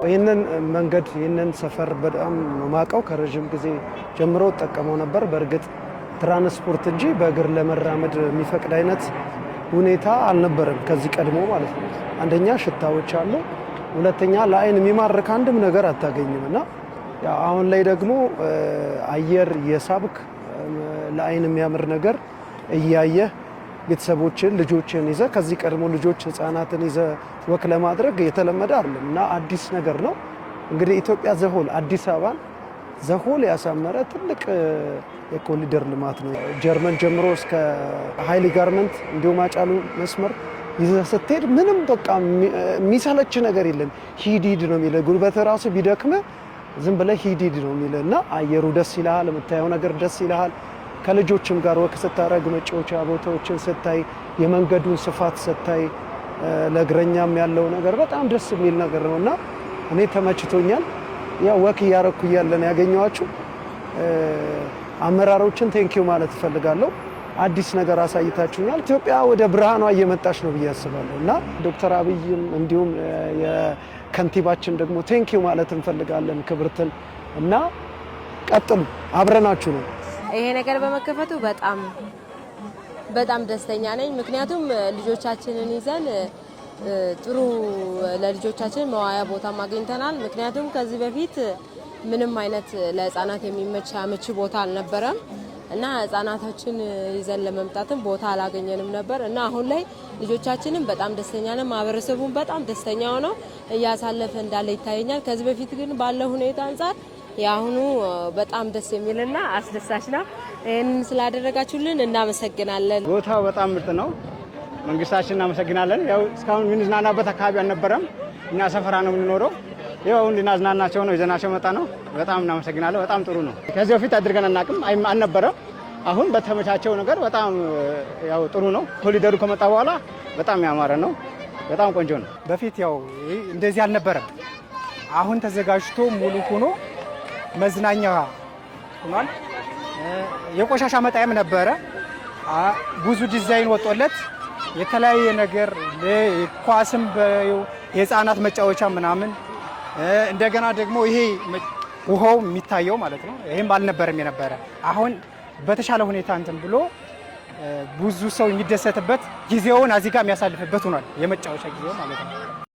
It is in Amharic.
ይህንን መንገድ ይህንን ሰፈር በጣም ማቀው ከረጅም ጊዜ ጀምሮ ተጠቀመው ነበር። በእርግጥ ትራንስፖርት እንጂ በእግር ለመራመድ የሚፈቅድ አይነት ሁኔታ አልነበረም ከዚህ ቀድሞ ማለት ነው። አንደኛ ሽታዎች አሉ፣ ሁለተኛ ለአይን የሚማርክ አንድም ነገር አታገኝምና አሁን ላይ ደግሞ አየር የሳብክ ለአይን የሚያምር ነገር እያየ ቤተሰቦችን ልጆችን ይዘ ከዚህ ቀድሞ ልጆች ህፃናትን ይዘ ወክ ለማድረግ የተለመደ አይደለም እና አዲስ ነገር ነው። እንግዲህ ኢትዮጵያ ዘሆል አዲስ አበባን ዘሆል ያሳመረ ትልቅ የኮሪደር ልማት ነው። ጀርመን ጀምሮ እስከ ሃይሊ ጋርመንት እንዲሁም አጫሉ መስመር ይዘህ ስትሄድ ምንም በቃ የሚሰለች ነገር የለም። ሂዲድ ነው የሚለው ጉልበት ራሱ ቢደክመ ዝም ብለህ ሂዲድ ነው የሚለው እና አየሩ ደስ ይልሃል፣ የምታየው ነገር ደስ ይልሃል። ከልጆችም ጋር ወክ ስታረግ መጫወቻ ቦታዎችን ስታይ የመንገዱን ስፋት ስታይ ለእግረኛም ያለው ነገር በጣም ደስ የሚል ነገር ነውና እኔ ተመችቶኛል። ያው ወክ እያረኩ እያለን ያገኘኋችሁ አመራሮችን ቴንኪው ማለት እፈልጋለሁ። አዲስ ነገር አሳይታችሁኛል። ኢትዮጵያ ወደ ብርሃኗ እየመጣች ነው ብዬ አስባለሁ እና ዶክተር አብይም እንዲሁም የከንቲባችን ደግሞ ቴንኪው ማለት እንፈልጋለን ክብርትን እና ቀጥሉ፣ አብረናችሁ ነው። ይሄ ነገር በመከፈቱ በጣም ደስተኛ ነኝ። ምክንያቱም ልጆቻችንን ይዘን ጥሩ ለልጆቻችን መዋያ ቦታ አግኝተናል። ምክንያቱም ከዚህ በፊት ምንም አይነት ለህፃናት የሚመች አመቺ ቦታ አልነበረም እና ህፃናቶችን ይዘን ለመምጣትም ቦታ አላገኘንም ነበር እና አሁን ላይ ልጆቻችንን በጣም ደስተኛ ነን። ማህበረሰቡን በጣም ደስተኛ ሆነው እያሳለፈ እንዳለ ይታየኛል። ከዚህ በፊት ግን ባለው ሁኔታ አንፃር ያሁኑ በጣም ደስ የሚልና አስደሳች ነው። ይሄንን ስላደረጋችሁልን እናመሰግናለን። ቦታው በጣም ምርጥ ነው። መንግስታችን እናመሰግናለን። ያው እስካሁን የምንዝናናበት አካባቢ አልነበረም። እኛ ሰፈራ ነው የምንኖረው። ያው እንድናዝናናቸው ነው ይዘናቸው መጣ ነው። በጣም እናመሰግናለን። በጣም ጥሩ ነው። ከዚህ በፊት አድርገን አናውቅም፣ አልነበረም። አሁን በተመቻቸው ነገር በጣም ያው ጥሩ ነው። ኮሪደሩ ከመጣ በኋላ በጣም ያማረ ነው። በጣም ቆንጆ ነው። በፊት ያው እንደዚህ አልነበረም። አሁን ተዘጋጅቶ ሙሉ ሆኖ መዝናኛ ሆኗል። የቆሻሻ መጣያም ነበረ። ብዙ ዲዛይን ወጦለት የተለያየ ነገር ኳስም የህፃናት መጫወቻ ምናምን እንደገና ደግሞ ይሄ ውሃው የሚታየው ማለት ነው። ይሄም አልነበረም የነበረ። አሁን በተሻለ ሁኔታ እንትን ብሎ ብዙ ሰው የሚደሰትበት ጊዜውን እዚህ ጋር የሚያሳልፍበት ሆኗል። የመጫወቻ ጊዜው ማለት ነው።